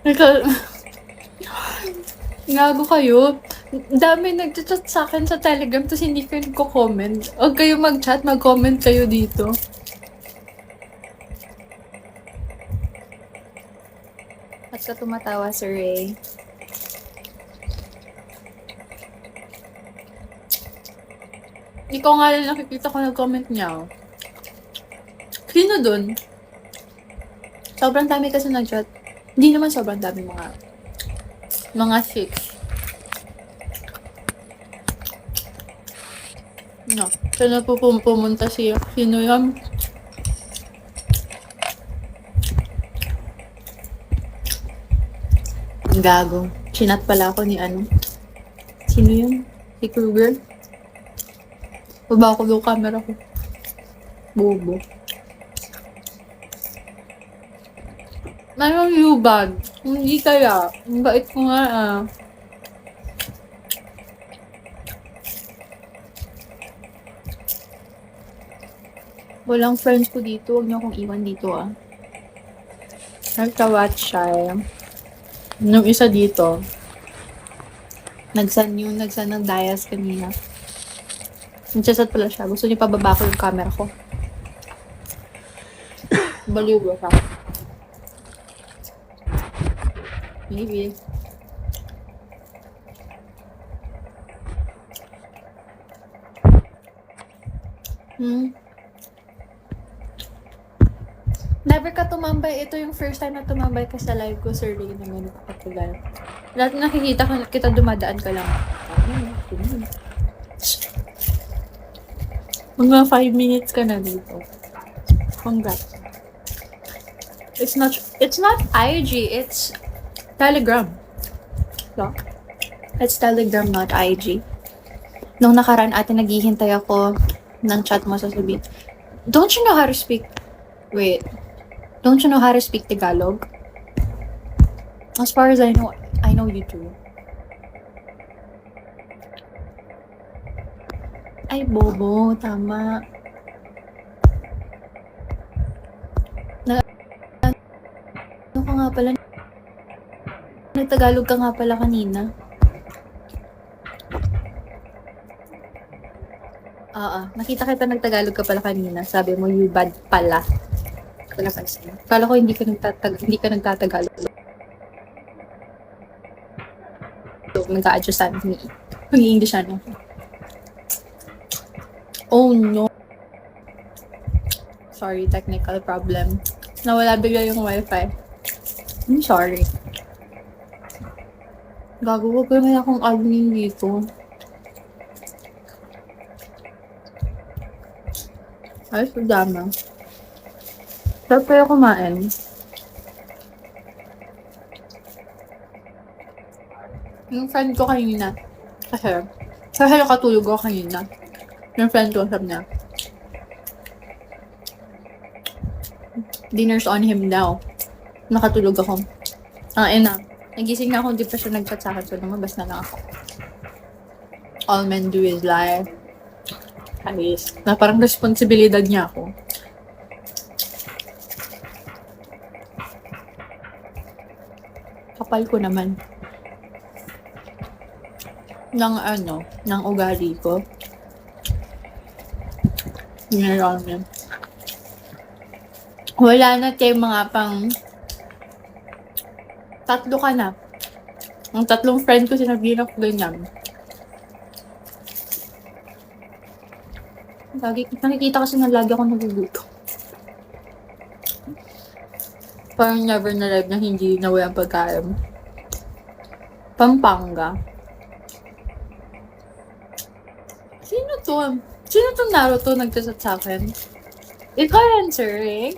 Ikaw, gago kayo. Dami nagchat sa akin sa Telegram tapos hindi kayo nagko-comment. Huwag kayo mag-chat, mag-comment kayo dito. Ba't ka tumatawa, Sir Ray? Ikaw nga lang nakikita ko nag-comment niya. Sino dun? Sobrang dami kasi nag-chat. Hindi naman sobrang dami mga 6. No. Saan na po pumunta siya? Sino yan? Gago. Chinat pala ako ni ano. Sino yun? Si Kruger? Baba ko yung camera ko. Bobo. Anong yubad? Hindi kaya. Ang bait ko nga ah. Walang friends ko dito. Huwag niyo akong iwan dito ah. Nagka-watch siya. Nung isa dito. Nagsan ng Dias kanina. Nagsasat pala siya. Gusto niya pababa ko yung camera ko. Baliw ba ka? Maybe. Never ka tumambay. Ito yung first time na tumambay ka sa live ko, Sir Ray, naman nakapagpagal. Lahat nakikita ko, kita dumadaan ka lang. Mga 5 minutes ka na dito. Congrats. It's not IG, it's Telegram. No? It's Telegram, not IG. Nung nakaraan ate, naghihintay ako ng chat mo sasabihin. Don't you know how to speak? Wait. Don't you know how to speak Tagalog? As far as I know you do. Ay, bobo. Tama. Ano ka nga pala? Nagtagalog ka nga pala kanina. Nakita kita nagtagalog ka pala kanina. Sabi mo, you bad pala. Kala ko hindi ka nagtatagalog. Nag-a-adjustan ni English ano. Oh no. Sorry, technical problem. Nawala bigla yung wifi. I'm sorry. Gago, wag ko na akong admin dito. Ay, sudama. Sarap kaya kumain. Yung friend ko kanina, kasi nakatulog ako kanina. Yung friend ko, sabi niya, dinner's on him now. Nakatulog ako. Nagising na ako, hindi pa siya nag-chat sa akin, so lumabas na lang ako. All men do is lie. Ayos. Na parang responsibilidad niya ako. Kapal ko naman. Ng ugali ko. Ramen. Wala na kayo mga pang 3 ka na. Ang 3 friend ko sinabihan ako ganyan. Nakikita kasi na lagi ako nagugutom. Parang never na live na hindi nawalang pagkain. Pampanga. Sino to? Sino tong Naruto nagchat sa akin? Ikaw yan, Sir Ray?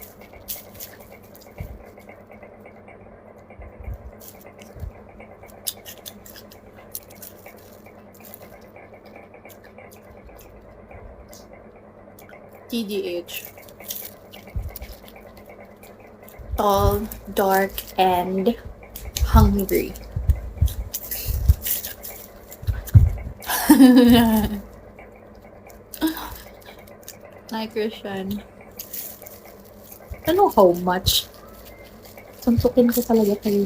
TDH. Tall, dark, and hungry. Hi, Christian. Ano how much? Suntukin ko talaga kayo.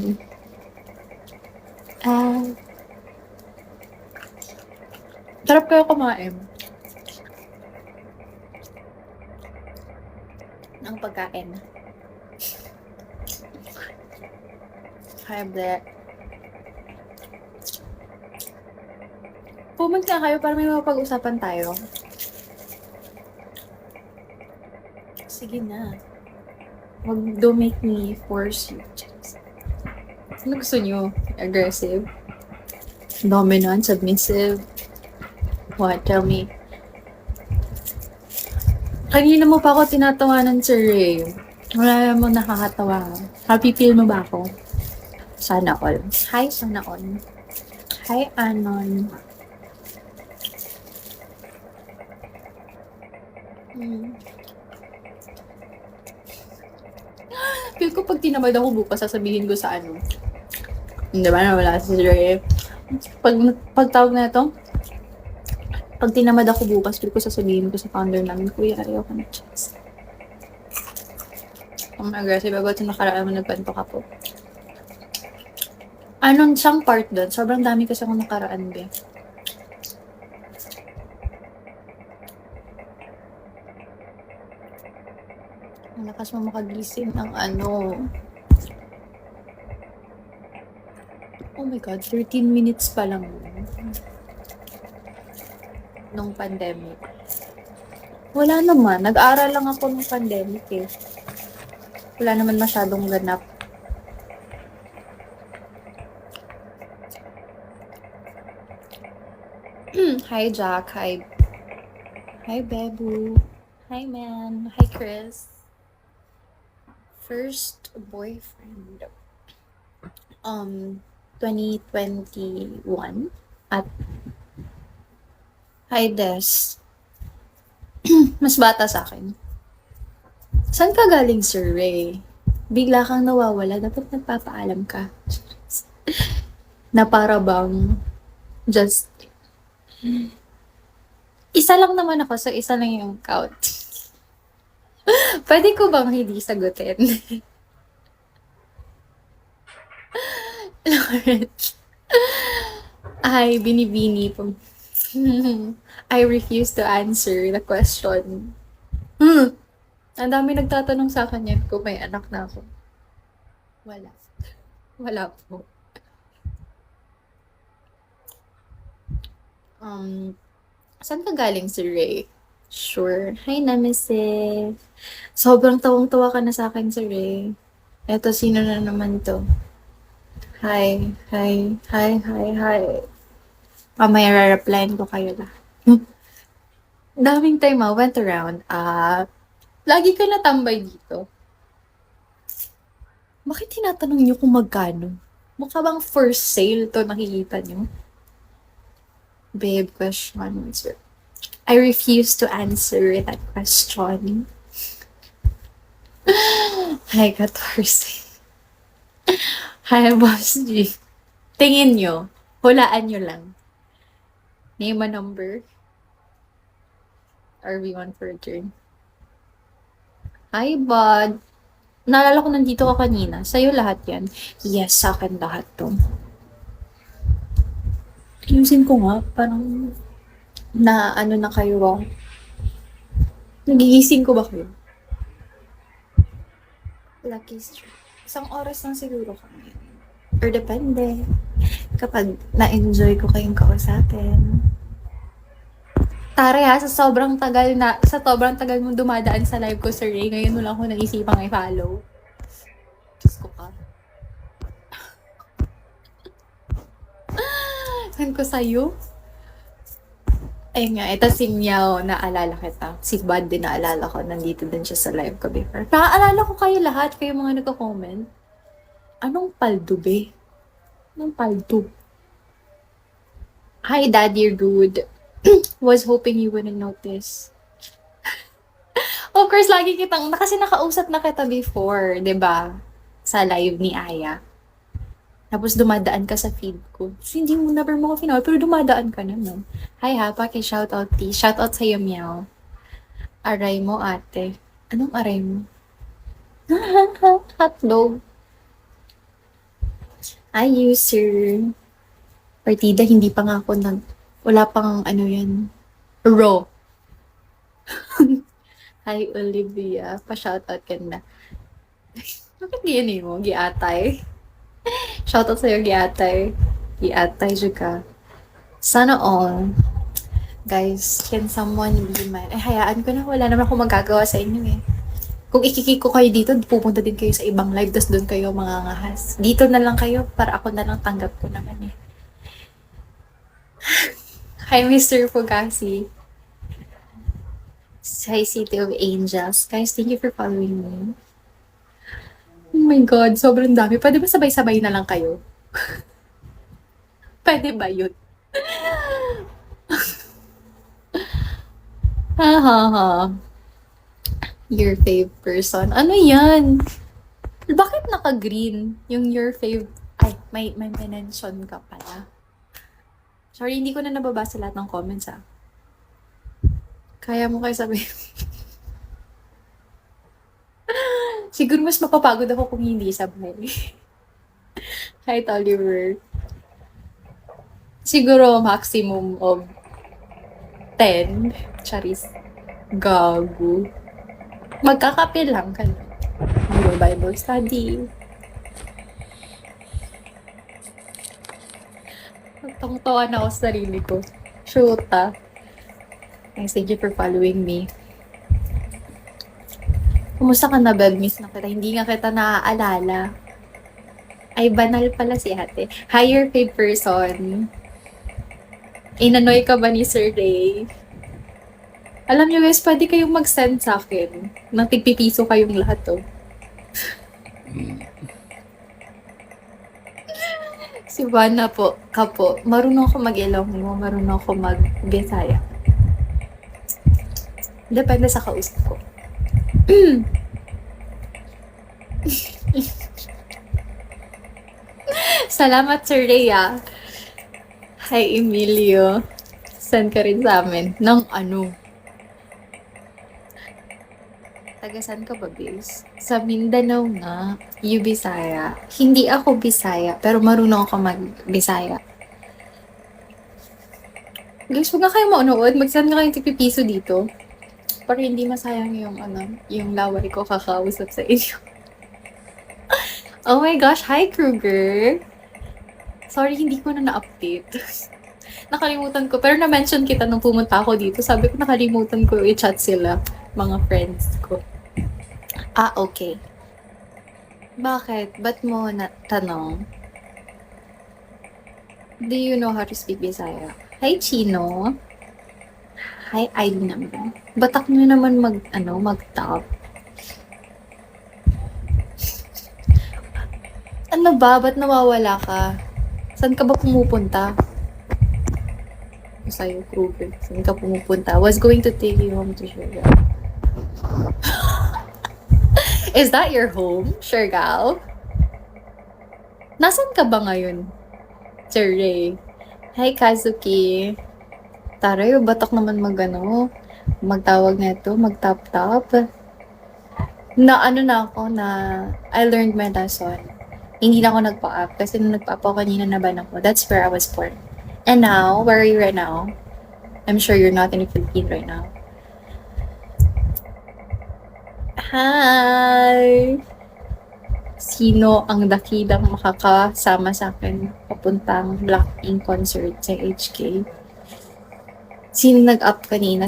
Sarap kayo kumain ng pagkain. Kaya ble. Pumunta kayo para may mapag-usapan tayo. Sige na. Don't make me force you. Ano gusto nyo? Aggressive? Dominant? Submissive? What? Tell me. Kanina mo pa ako tinatawanan, Sir Ray. Wala mo nakakatawa. Happy feel mo ba ako? Sana all. Hi, sana all. Hi, Anon. Feel ko pag tinamad ako bukas, sasabihin ko sa ano. Hindi ba, nawala si Sir Ray. Pagtawag na ito, pag tinamad ako bukas, feel ko sasabihin ko sa founder namin, Kuya, ayaw ka na chance. Ang aggressive about sa nakaraan mo nagkwento ka po. Anong siyang part doon? Sobrang dami kasi akong nakaraan, be. Malakas mo makagising ng ano. Oh my God, 13 minutes pa lang nung pandemic. Wala naman. Nag-aral lang ako nung pandemic eh. Wala naman masyadong ganap. Hi, Jack. Hi. Hi, Bebu. Hi, man. Hi, Chris. First boyfriend. 2021 at hi, Des. Mas bata sa akin. Saan ka galing, Sir Ray? Bigla kang nawawala. Dapat nagpapaalam ka. Na para bang just isa lang naman ako, so isa lang yung count. Pwede ko bang hindi sagutin? Ay, binibini po. I refuse to answer the question. Ang dami nagtatanong sa akin yan kung may anak na ako. Wala. Wala po. Saan ka galing, Sir Ray? Sure. Hi, Nemesis. Sobrang tawang-tawa ka na sa akin, Sir Ray. Eto, sino na naman to? Hi. Hi. Hi, hi, hi. Mamaya re-replyan ko kayo lahat. Daming time went around. Lagi ka natambay dito. Bakit tinatanong niyo kung magkano? Mukha bang for sale to nakikita niyo? Babe, question, sir. I refuse to answer that question. Hi, 14. Hi, Boss G. Tingin nyo. Hulaan nyo lang. Name a number. Are we on for a turn? Hi, bud. Naalala ko nandito ka kanina. Sa'yo lahat yan. Yes, sa akin lahat to. Ayusin ko nga. Parang na ano na kayo ba? Nagigising ko ba kayo? Lucky streak. Isang oras lang siguro kami. Or depende. Kapag na-enjoy ko kayong kausapin. Tara ha, sa sobrang tagal mo dumadaan sa live ko, Sir Ray, ngayon mo lang ako naisipang i-follow. Diyos ko ka. Saan ko sa'yo? Ayun nga, ito si Meow, naalala kita. Si Bud din naalala ko, nandito din siya sa live ko before. Naaalala ko kayo lahat, kayo mga nagko-comment. Anong paldo, be? Anong paldo? Hi, Daddy Rude. Was hoping you wouldn't notice. Of course, lagi kitang, kasi nakausap na kita before, 'di ba? Sa live ni Aya. Tapos dumadaan ka sa feed ko. So, hindi mo never mo ko final, pero dumadaan ka na, no? Hi ha, paki-shoutout, please. Shoutout sa'yo, Meow. Aray mo, ate. Anong aray mo? Hotdog. Ay, sir. Partida, hindi pa nga ako Wala pang ano yan. Raw. Hi, Olivia. Pa-shoutout ka na. Bakit ganyan mo? Giatay. Shoutout sa'yo, Giatay. Giatay juga. Sana all. Guys, can someone be my... hayaan ko na. Wala naman akong magagawa sa inyo eh. Kung ikikik ko kayo dito, pupunta din kayo sa ibang live, tas doon kayo mangangahas. Dito na lang kayo, para ako na lang tanggap ko naman eh. Hi, Mr. Fugasi. Hi, City of Angels. Guys, thank you for following me. Oh my God, sobrang dami. Pwede ba sabay-sabay na lang kayo? Pwede ba yun? Ha ha ha. Your fave person. Ano yan? Bakit naka-green yung your fave? Ay, may mention ka pala. Sorry, hindi ko na nababasa lahat ng comments ah. Kaya mo kayo sabihin. Siguro mas mapapagod ako kung hindi sabay. Hi, Oliver. Siguro maximum of 10. Charis. Gago. Magkakape lang ka. Bible study. Tungtuan ako sa sarili ko. Shoot ah. Thanks, thank you for following me. Kumusta ka na, Beb? Miss na kita. Hindi nga kita naaalala. Ay, banal pala si ate. Higher paid person. Inanoy ka ba ni Sir Ray? Alam niyo guys, pwede kayong mag-send sa akin. Nang tigpipiso kayong lahat, oh. Si Juana po, kapo. Marunong ako mag-Ilonggo, marunong ako mag-Bisaya. Depende sa kausap ko. Salamat, Sir Rhea. Hi, Emilio. Send ka rin sa amin. Ng ano? Tagasan ka ba, Bis? Sa Mindanao nga, you Bisaya. Hindi ako Bisaya, pero marunong ako mag-Bisaya. Guys, huwag nga kayo maunood. Mag-send nga kayong tipipiso dito. Para hindi masayang yung laway ko kakausap sa inyo. Oh my gosh, hi Kruger! Sorry, hindi ko na na-update. Nakalimutan ko. Pero na-mention kita nung pumunta ako dito. Sabi ko, nakalimutan ko i-chat sila. Mga friends ko. Ah, okay. Bakit? Ba't mo natanong? Do you know how to speak Bisaya? Hi, Chino. Hi, ID naman. Batak nyo naman mag-top. Ano ba? Ba't nawawala ka? Saan ka ba pumupunta? Sa'yo, Kruger. Saan ka pumupunta? Was going to take you home to Siargao. Is that your home, Siargao? Nasaan ka ba ngayon, Sir Ray? Hi, Kazuki. Taray, batak naman magtawag na ito, mag-tap-tap. Na I learned my lesson. Hindi na ako nagpa-up kasi nung nagpa-up ako kanina naban ako. That's where I was born. And now, where are you right now? I'm sure you're not in the Philippines right now. Hi! Sino ang dakilang makakasama sa akin papuntang Blackpink concert sa HK? Sino nag-up kanina?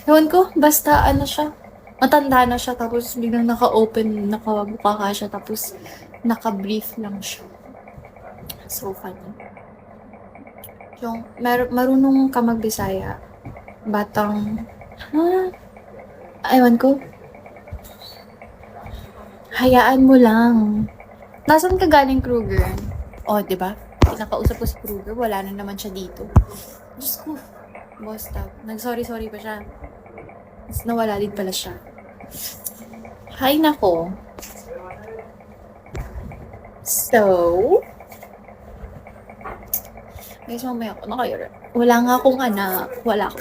Ewan ko, basta siya. Matanda na siya, tapos biglang nakabuka siya, tapos naka-brief lang siya. So funny. Yung, marunong ka mag-Bisaya. Batang, ewan ko. Hayaan mo lang. Nasaan ka galing, Kruger? Oh, diba? Kinakausap ko si Kruger, wala na naman siya dito. Diyos ko. Boss stop. Nag-sorry pa siya. Mas nawala din pala siya. Hay nako. So, guys, mamaya ako na kayo. Wala nga akong anak. Wala.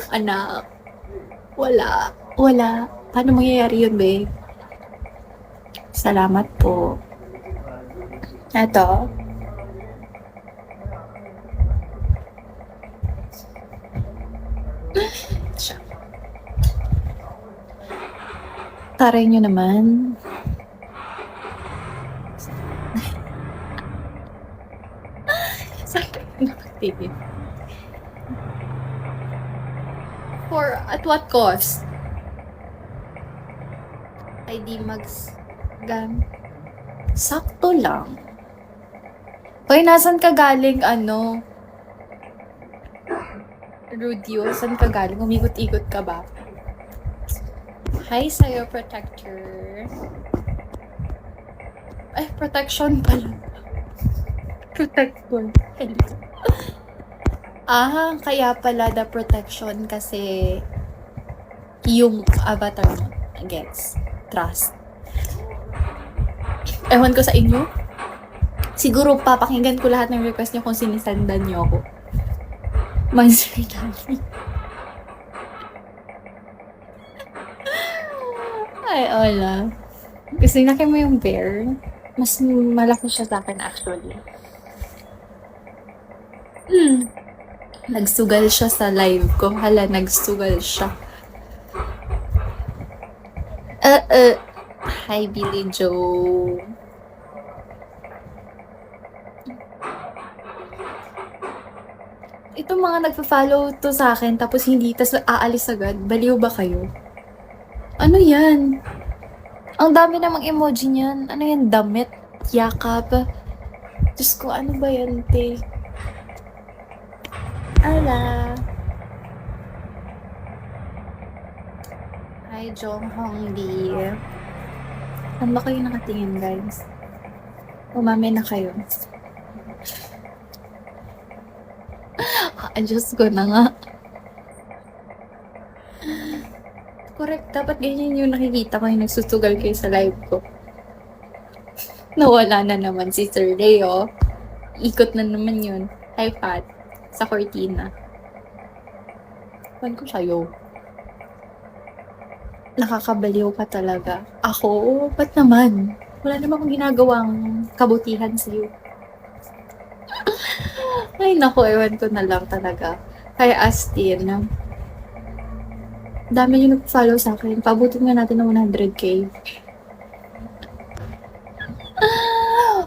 Paano mangyayari yun, babe? Salamat po. Eto. taray nyo naman. TV. For at what cost? Ay di sakto lang. Hoy, nasan ka galing, Rudio? Saan ka galing? Umigot-igot ka ba? Hi sa'yo, protector. Ay, protection pala. Protector. Kaya pala the protection kasi yung avatar mo gets trust. Ewan ko sa inyo. Siguro papakinggan ko lahat ng request niyo kung sinisendan niyo ako. Monster Daddy. Ay, wala. Kasi laki mo yung bear. Mas malaki siya sa akin actually. Nagsugal siya sa live ko. Hala, nagsugal siya. Hi, Billy Joe. Itong mga nagpa-follow to sa akin tapos hindi, tas aalis agad. Baliw ba kayo? Ano yan? Ang dami namang emoji niyan. Ano yan? Damit? Yakap? Diyos ko, ano ba yan, te? Ala. Hi, Jong Hong Lee. Saan ba kayo nakatingin, guys? Umami na kayo. Diyos ko na nga. Correct. Dapat ganyan yung nakikita ko yung nagsusugal kayo sa live ko. Nawala na naman si Sir Leo. Ikot na naman yun. Hi, Pat. Sa cortina. Pan ko sa'yo. Nakakabaliw ka talaga. Ako? Ba't naman? Wala naman akong ginagawang kabutihan sa'yo. Ay, naku, ewan ko na lang talaga. Kaya Astin, dami yung nag-follow sa akin. Pabutin nga natin ng 100k.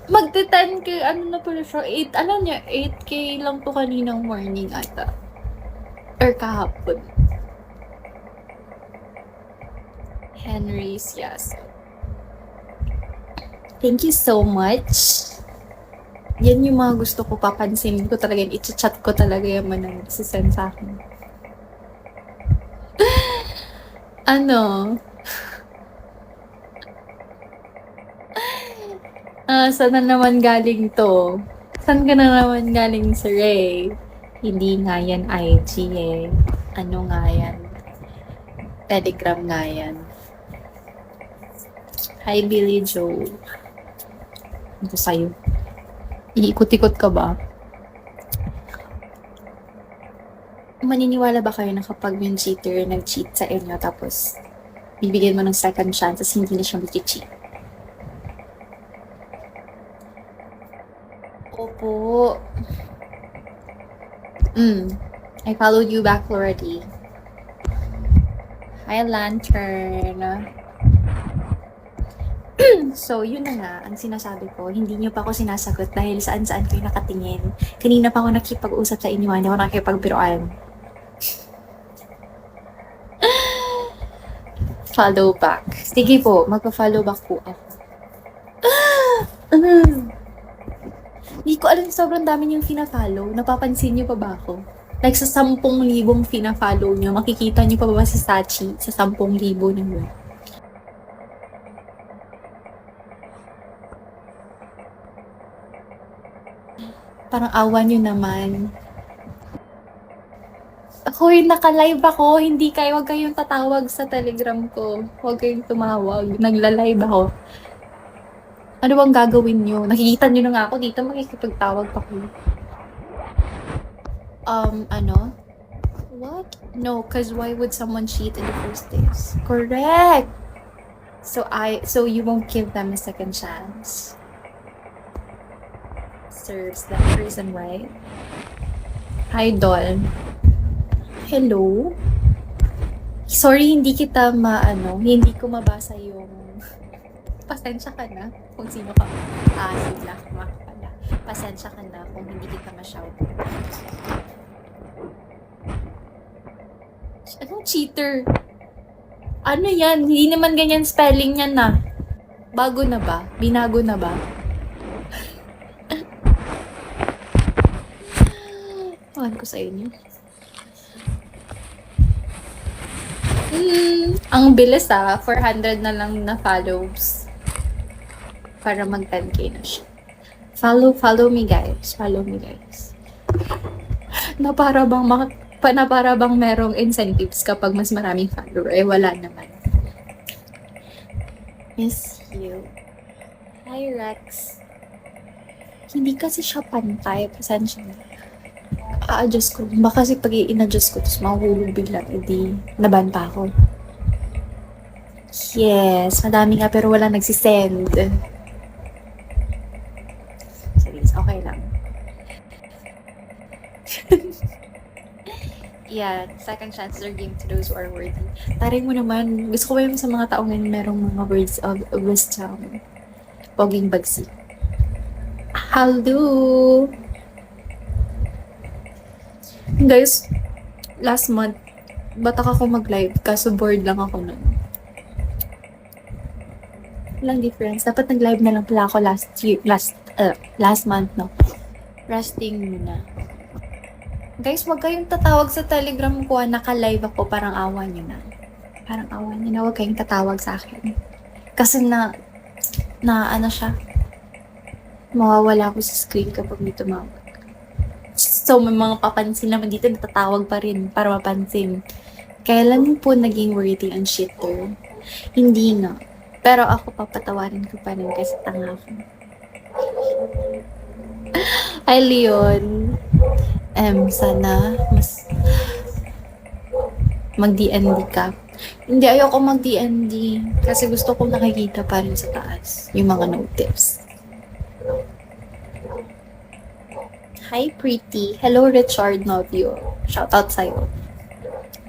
Magte-10k, ano na pala siya? 8k lang to kaninang morning ata. Or kahapon. Henry's, yes. Thank you so much. Yan yung mga gusto ko, papansin ko talaga, i-chat ko talaga yung mga nagsisend sa akin. Saan na naman galing to? Saan ka na naman galing, Sir Ray? Hindi nga yan IG eh. Ano nga yan? Telegram nga yan. Hi, Billy Joe. Ito sa'yo. Iikot-ikot ka ba? Maniniwala ba kayo na kapag yung cheater nag-cheat sa inyo tapos bibigyan mo ng second chance tapos hindi na siya mag-cheat? Opo. I followed you back already. Hi, Lantern. So, yun na nga, ang sinasabi ko, hindi niyo pa ako sinasagot dahil saan-saan kayo nakatingin. Kanina pa ako nakipag-usap sa inyo, hindi ako nakipagbiruan. Follow back. Sige po, magpa-follow back po ako. Hindi ko alam, sobrang dami niyong fina-follow. Napapansin niyo pa ba ako? Like sa 10,000 fina-follow niyo, makikita niyo pa ba si Sachi sa 10,000 na yun? Parang awa niyo naman. Hoy, naka-live ako. Hindi kayo, wag kayong tatawag sa Telegram ko. Huwag kayong tumawag. Nagla-live ako. Ano bang gagawin nyo? Nakikita nyo na nga ako dito, makikipagtawag pa ko. Ano? What? No, cause why would someone cheat in the first place? Correct! So you won't give them a second chance. Serves that person right. Hi, Doll. Hello? Sorry, hindi kita hindi ko mabasa yung pasensya ka na kung sino ka. Sila nga pala. Pasensya ka na kung hindi kita ma-shout. Anong cheater? Ano yan? Hindi naman ganyan spelling yan na. Bago na ba? Binago na ba? Tahan ko sa inyo. Ang bilis 400 na lang na follows. Para mag 10k na siya. Follow me guys. Follow me guys. Na para bang merong incentives kapag mas maraming follower. Wala naman. Miss you. Hi Rex. Hindi kasi siya pantay. Pasensya na. A-adjust ko. Baka kasi pag i-adjust ko, tapos mahuhulog bigla, edi nabanta ako. Yes, madami nga pero wala nagsisend. Serious, okay lang. Yeah, second chance or game to those who are worthy. Taray mo naman, gusto ko ba yung sa mga taong ngayon merong mga words of wisdom. Poging bagsi. Hello! Guys, last month, batak ako mag-live kaso bored lang ako nun. Walang difference. Dapat nag-live na lang pala ako last month, no? Resting muna. Guys, wag kayong tatawag sa Telegram ko. Naka-live ako. Parang awa nyo na. Huwag kayong tatawag sa akin. Kasi na ano siya. Mawawala ako sa screen kapag may tumawag. So, may mga papansin naman dito. Natatawag pa rin para mapansin. Kailan po naging worthy ang shitter? Hindi nga. Pero ako papatawarin ko pa rin kasi tanga ako. Ay, Leon. Sana mas mag-DND ka. Hindi, ayoko mag-DND. Kasi gusto ko nakikita pa rin sa taas yung mga notips. Hi, Pretty. Hello, Richard Novio. Shout out sa'yo.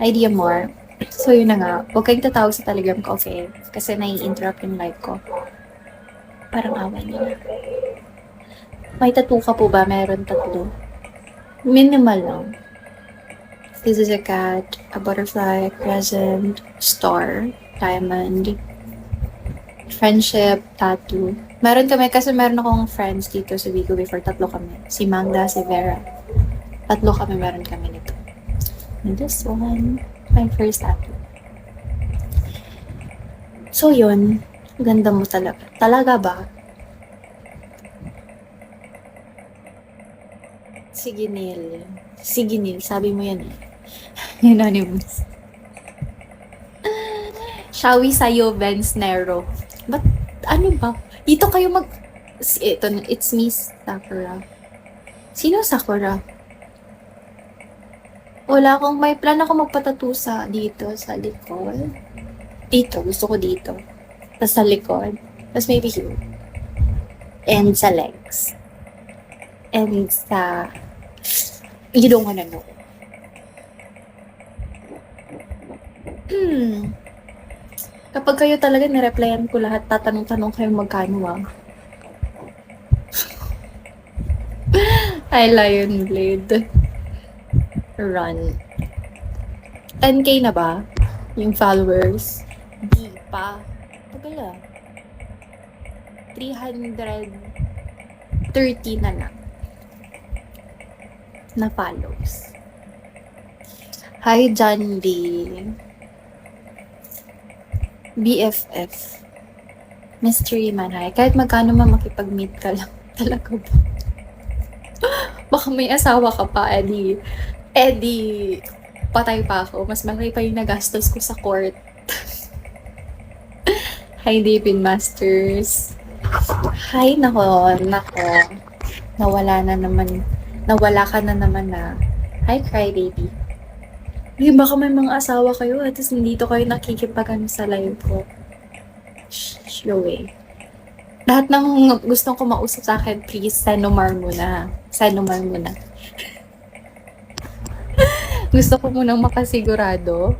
Hi, Diamor. So, yun na nga. Huwag kayong tatawag sa Telegram ko, okay? Kasi nai-interrupt yung live ko. Parang awan niya na. May tattoo ka po ba? Meron tatlo. Minimal lang. This is a cat, a butterfly, a crescent, star, diamond, friendship, tattoo. Meron akong friends dito sa Vigo before. Tatlo kami. Si Magda, si Vera. Tatlo kami meron kami nito. And this one, my first tattoo. So yun, ganda mo talaga. Talaga ba? Sige Neil, sabi mo yan eh. Anonymous. Shawi sa'yo, Vince Nero. Ba't, ano ba? Dito kayo it's me, Sakura. Sino Sakura? May plan ako magpatattoo dito, sa likod. Dito, gusto ko dito. Tapos sa likod. Tapos maybe here. And sa legs. And sa... You don't wanna know. Kapag kayo talaga nireplyan ko lahat, tatanong-tanong kayo magkano Ay, Lion Blade. Run. 10k na ba? Yung followers? Di pa. Tagal 330 na lang. Na follows. Hi, John Lee. BFF. Mystery man, hi. Kahit magkano makipag-meet ka lang. Talaga ba? Baka may asawa ka pa, Eddie, patay pa ako. Mas malaki pa yung nagastos ko sa court. Hi, David Masters. Hi, nako. Nawala ka na naman na. Hi, Crybaby. Baka may mga asawa kayo at nandito kayo nakikipag sa live ko. Slow eh. Lahat ng gustong kumausap sa akin, please, Senomar muna. Gusto ko munang makasigurado.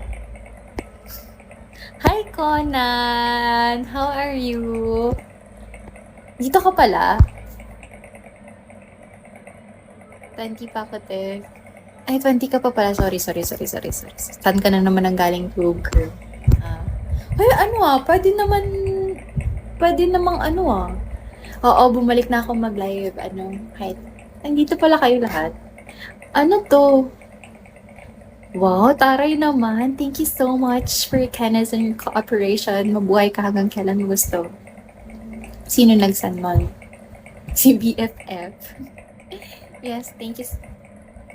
Conan! How are you? Dito ka pala? 20 pa ako, te. Ay, 20 ka pa pala. Sorry. Saan ka na naman ang galing tulog, girl? Ah. Ay, pwede namang Oo, bumalik na ako mag-live. Kahit, nandito pala kayo lahat. Ano to? Wow, taray naman. Thank you so much for your kindness and your cooperation. Mabuhay ka hanggang kailan mo gusto. Sino nagsanmal? Si BFF. Yes, thank you.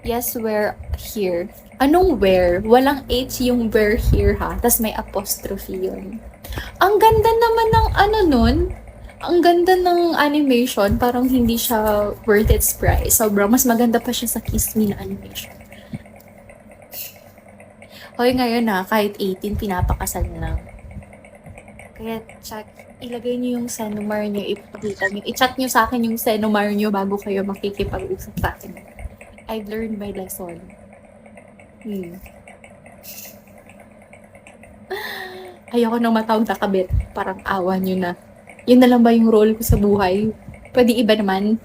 Yes, we're here. Anong where? Walang H yung where here ha. Tas may apostrophe yun. Ang ganda naman ng nun. Ang ganda ng animation. Parang hindi siya worth its price. Sobrang mas maganda pa siya sa Kiss Me na animation. Hoy, ngayon kahit 18, pinapakasal na. Kaya ilagay niyo yung Senomar niyo, ipakita niyo. I-chat niyo sa akin yung Senomar niyo bago kayo makikipag-usap sa akin. I've learned my lesson. Ayoko nang matawag na kabit. Parang awa niyo na. Yun na lang ba yung role ko sa buhay? Pwede iba naman.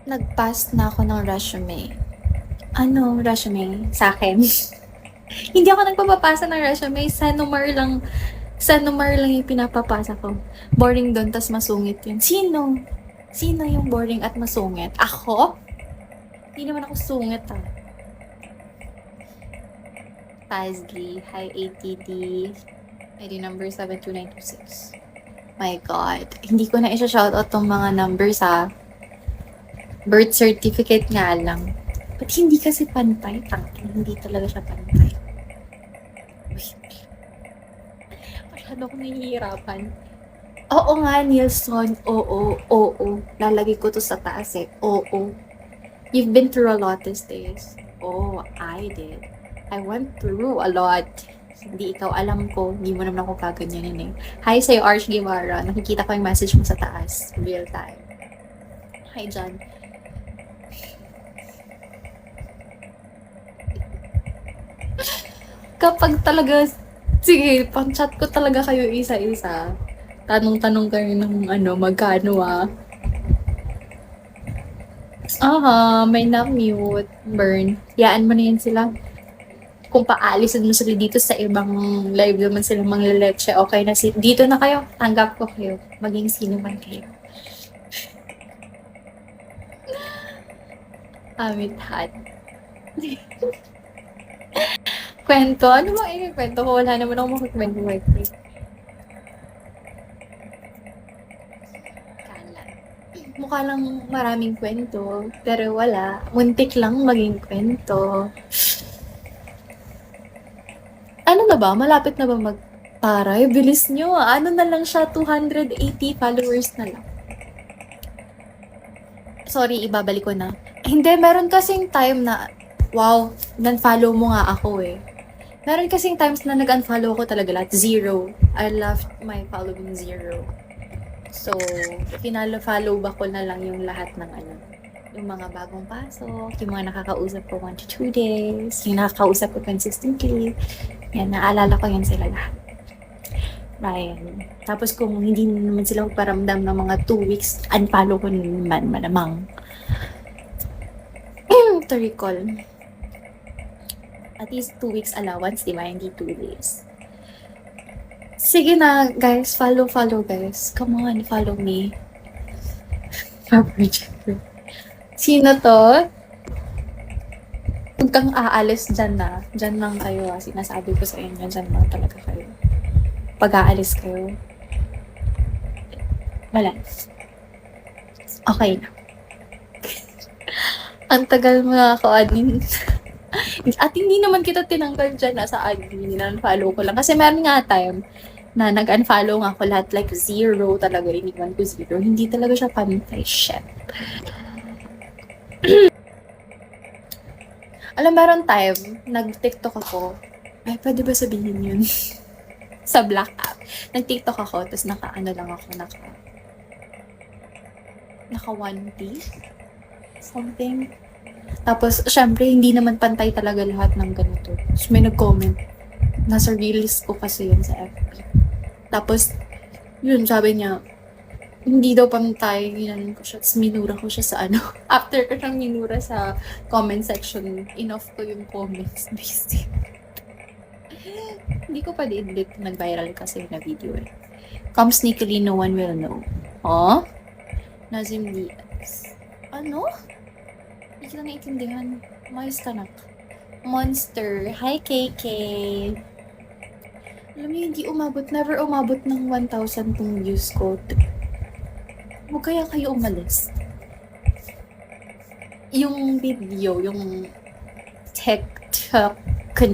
Nag-pass na ako ng resume. Ano resume? Sa akin. Hindi ako nagpapapasa ng resume. Senomar lang yung pinapapasa ko. Boring doon, tas masungit yun. Sino? Sino yung boring at masungit? Ako? Hindi naman ako sungit Pazli. Hi, ATD. ID number 72926. My God. Hindi ko na isa-shoutout tong mga numbers Birth certificate nga lang. Ba't hindi kasi pantay? Tangkin, hindi talaga siya pantay. Masyado akong nahihirapan. Oo nga, Nilsson. Oo. Lalagay ko to sa taas Oo. You've been through a lot these days. Oh, I did. I went through a lot. Hindi ikaw alam ko. Hindi mo naman ako kaganyanin Hi sa'yo, Arch Guevara. Nakikita ko yung message mo sa taas. Real time. Hi, John. Kapag talaga, sige, pang-chat ko talaga kayo isa-isa. Tanong-tanong kayo ng magkano may na-mute. Burn. Yaan mo na yan sila. Kung paalisin mo sila dito sa ibang live naman sila mangleleche, okay na dito na kayo. Tanggap ko kayo. Maging sino man kayo. Amithat. Kwento? Ano ba kwento ko? Wala naman ako makikwento. Mukha lang maraming kwento, pero wala. Muntik lang maging kwento. Ano na ba? Malapit na ba Taray, bilis nyo. Ano na lang siya? 280 followers na lang. Sorry, ibabalik ko na. Hindi, meron kasing time na, wow, nan-follow mo nga ako Meron kasing times na nag-unfollow ko talaga lahat. 0. I left my following 0. So, follow back ko na lang yung lahat ng yung mga bagong pasok, yung mga nakakausap ko 1 to 2 days, yung nakakausap ko consistently. Yan, naalala ko yan sila lahat. Ryan. Tapos kung hindi naman sila paramdam ng mga 2 weeks, unfollow ko naman malamang. To recall. At least 2 weeks allowance, di ba? Hindi 2 days. Sige na, guys. Follow, guys. Come on, follow me. Sino to? Huwag kang aalis dyan Dyan lang kayo Sinasabi ko sa inyo, dyan lang talaga kayo. Pag aalis kayo. Wala. Okay na. Ang tagal mo ako, admin. At hindi naman kita tinanggal dyan sa admin. Unfollow ko lang. Kasi meron nga time na nag-unfollow nga ako lahat. Like 0 talaga. Iniwan ko 0. Hindi talaga siya pantay. Shit. Alam, meron time, nag-TikTok ako. Ay, pwede ba sabihin yun? Sa Black app. Nag-TikTok ako, tapos naka 1 piece? Something. Tapos, syempre, hindi naman pantay talaga lahat ng ganito. So, may nag-comment. Nasa reels ko kasi yun sa FB. Tapos, yun, sabi niya, hindi daw pantay, ginanon ko siya, tapos minura ko siya sa ano. After ko siyang minura sa comment section, inoff ko yung comments, busy. Hindi ko pa di-edit, nag-viral kasi na video eh. Come sneakily, no one will know. Oh? Nazim Diaz. Ano? Hindi kita naiintindihan. Mayos ka na. Monster. Hi, KK. Alam mo, hindi umabot, never umabot ng 1,000 tong views ko. Huwag kaya kayo umalis. Yung video, yung TikToker.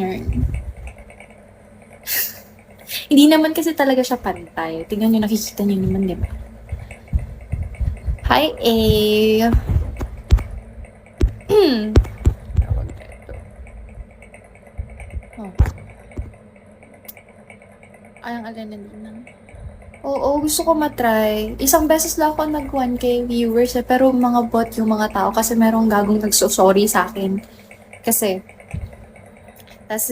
Hindi naman kasi talaga siya pantay. Tingnan nyo, nakikita nyo naman, di ba? Hi, A. Oh. Ayang alin na. Oo, gusto ko matry. Isang beses lang ako nag 1K viewers eh, pero mga bot yung mga tao kasi merong gagong nagso-sorry sa akin. Kasi, tas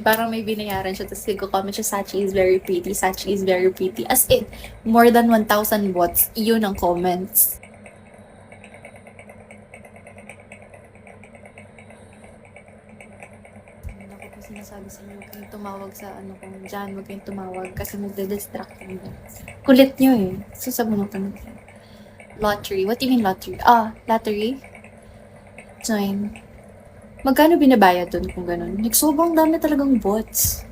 parang may binayaran siya, tas nagko-comment siya, Sachi is very pretty, Sachi is very pretty. As in, more than 1,000 bots, iyon ang comments. Ako po sinasabi sa inyo, huwag kayong tumawag sa ano kung dyan, huwag kayong tumawag kasi magde-distract yung bots. Kulit nyo eh. Susabunutan mo. Lottery. What do you mean lottery? Lottery? Join. Magkano binabayad dun kung ganun? Like, sobrang dami talagang bots.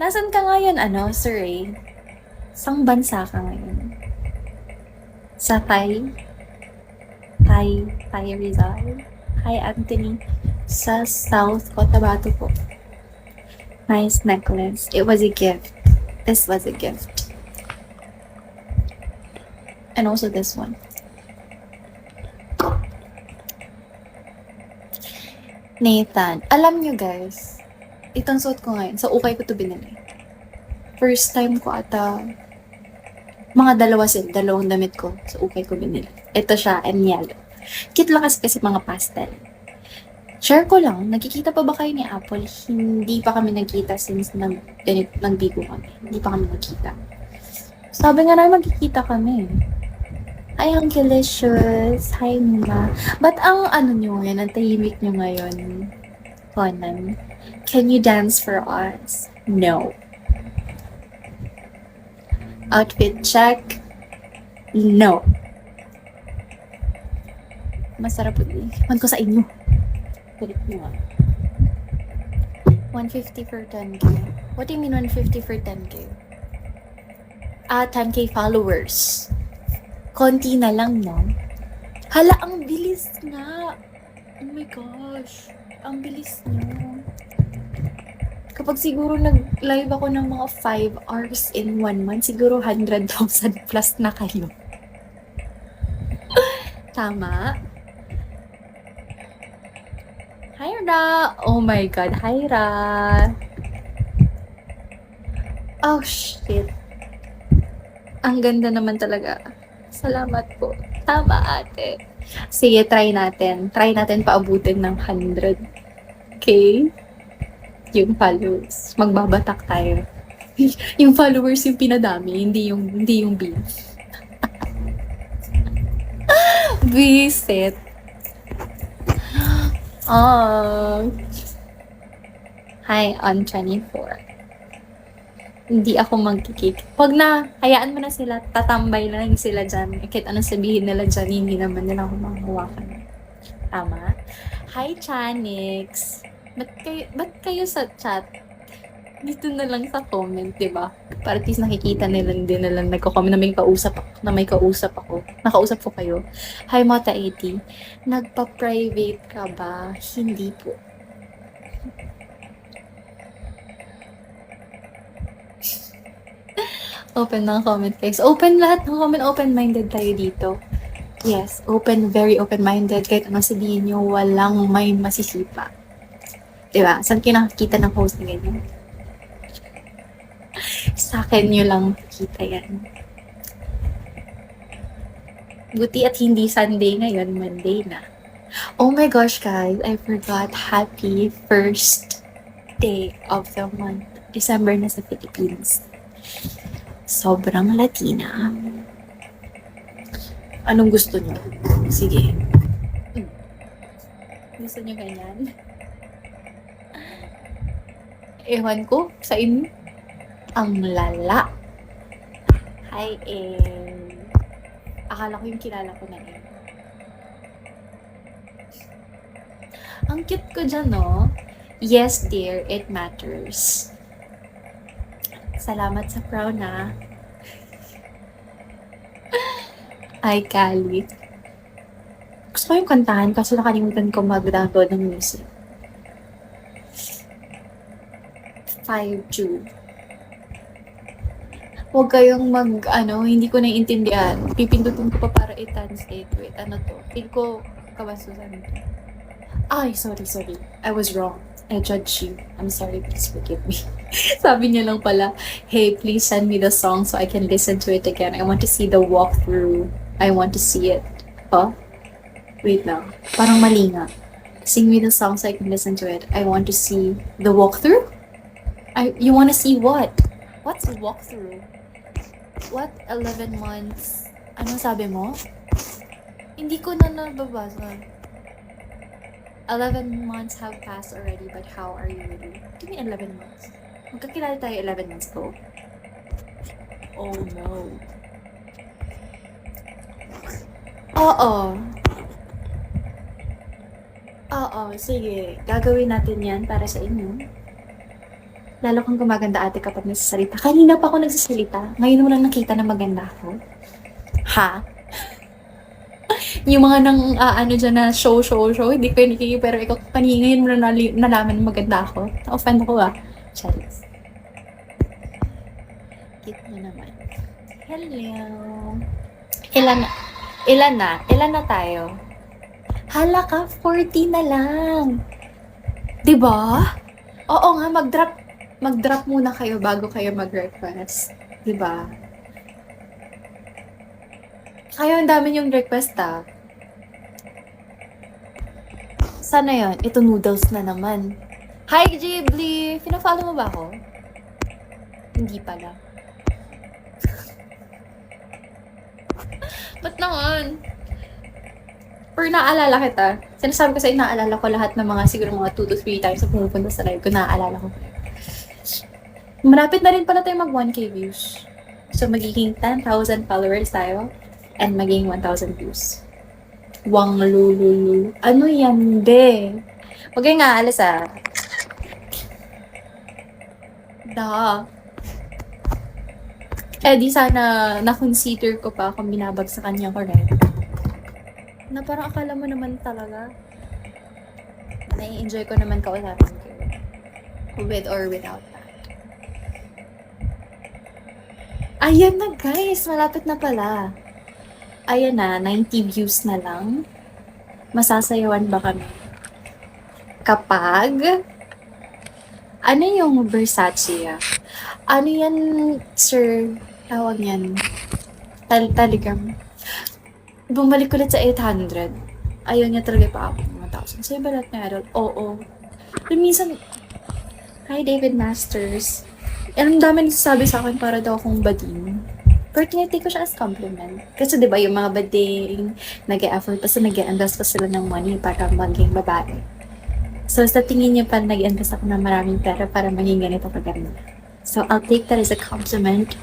Nasaan ka ngayon, Sir Ray? Sang bansa ka ngayon? Sa Thai Rizal? Hi, Anthony. Sa South Cotabato po. Nice necklace. It was a gift. This was a gift. And also this one. Nathan. Alam nyo guys, itong suot ko ngayon, sa ukay ko to binili. First time ko ata, mga dalawang damit ko sa ukay ko binili. Ito siya, and yellow. Cute lang kasi mga pastel. Share ko lang, nagkikita pa ba kayo ni Apple? Hindi pa kami nagkita since nagbigo kami. Hindi pa kami nagkita. Sabi nga na magkikita kami. Hi, Angelicious. Hi, Mima. Ba't ang nyo ngayon, ang tahimik nyo ngayon? Conan, can you dance for us? No. Outfit check? No. Masarap po din. Man ko sa inyo. Kulit nyo 150 for 10k. What do you mean 150 for 10k? 10k followers. Konti na lang, no? Hala, ang bilis nga. Oh my gosh. Ang bilis nyo. Kapag siguro nag-live ako ng mga 5 hours in 1 month, siguro 100,000 plus na kayo. Tama? Hi, Ra! Oh my God, hi, Ra! Oh, shit. Ang ganda naman talaga. Salamat po. Tama, ate. Sige, try natin. Try natin paabutin ng 100k yung followers. Magbabatak tayo. Yung followers yung pinadami, hindi yung views. Visit. Oh. Hi, on 24. Hindi ako magkikik. Huwag na, hayaan mo na sila, tatambay lang sila dyan. Kahit anong sabihin nila dyan, hindi naman nila ako manghawakan. Tama? Hi, Chanix! Ba't kayo sa chat? Dito na lang sa comment, di ba? Para at least nakikita nila din nila nagko-comment na may kausap ako. Nakausap ko kayo. Hi, Mota 80. Nagpa-private ka ba? Hindi po. Open ng comment, guys. Open lahat ng comment. Open-minded tayo dito. Yes, very open-minded. Kahit anong sabihin nyo, walang may masisipa. Diba? Saan kayo nakakita ng host na ganyan? Sa akin nyo lang makikita yan. Buti at hindi Sunday ngayon, Monday na. Oh my gosh, guys, I forgot. Happy first day of the month. December na sa Philippines. Sobrang Latina. Anong gusto niyo? Sige. Gusto niyo ganyan? Ewan ko sa inyo. Ang lala. Hi, akala ko yung kilala ko na eh. Ang cute ko dyan, no? Yes, dear, it matters. Salamat sa crown, ha? Ay, Kali. Gusto ko yung kantahan kasi nakalimutan ko mag-download ng music. 5 June. Huwag kayong hindi ko naiintindihan. Pipindutin ko pa para i-translate. Wait, ano to? Feel ko kabasusan to. Ay, sorry. I was wrong. I judged you. I'm sorry, please forgive me. Sabi niya lang pala, hey, please send me the song so I can listen to it again. I want to see the walkthrough. I want to see it. Huh? Wait lang. Parang mali nga. Sing me the song so I can listen to it. I want to see the walkthrough? You want to see what? What's walkthrough? What 11 months? Ano sabi mo? Hindi ko na nababasa. 11 months have passed already, but how are you really? Give me 11 months. Magkakilala tayo 11 months ago. Oh no. Oo, sige. Gagawin natin yan para sa inyo. Lalo kang gumaganda ate kapag nagsasalita. Kanina pa ako nagsasalita. Ngayon mo lang nakita na maganda ako. Ha? Yung mga dyan na show, hindi ko yun pero ikaw kanina ngayon mo na nalaman na maganda ako. Na-offend ako Charis. Cute mo naman. Hello. Ilan na tayo? Hala ka, 40 na lang. Diba? Oo nga, mag-drop muna kayo bago kayo mag-request. Diba? Kayo, ang dami yung request Sana yon? Ito noodles na naman. Hi, Ghibli! Pina-follow mo ba ako? Hindi pala. Ba't naman? Or naaalala kita. Sinasabi ko sa'yo, naaalala ko lahat ng mga siguro mga 2 to 3 times na pumupunta sa live ko, naaalala ko. Malapit na rin pala tayo mag 1K views. So, magiging 10,000 followers tayo and magiging 1,000 views. Wang lululu. Ano yan, be? Huwag kayong aalis Da. Di sana na-consider ko pa kung binabagsakan niya ko rin. Na parang akala mo naman talaga. Nai-enjoy ko naman kausapin ko. With or without that. Ayan na guys, malapit na pala. Ayan na, 90 views na lang. Masasayawan ba kami? Kapag, ano yung Versace Ano yan, sir? Tawag yan. Telegram. Bumalik ulit sa 800. Ayaw niya talaga pa ako. 1,000. Sa'yo ba lahat na adult? Oo. Pero minsan, hi David Masters. Ang dami nagsasabi sa akin para daw akong bading. Pero tinitake ko siya as compliment. Kasi diba yung mga bading, nag-e-effort pa sila, nag-e-invest pa sila ng money para maging babae. So sa tingin niya pa nag-invest ako ng maraming pera para maging ganito kaganda. So I'll take that as a compliment.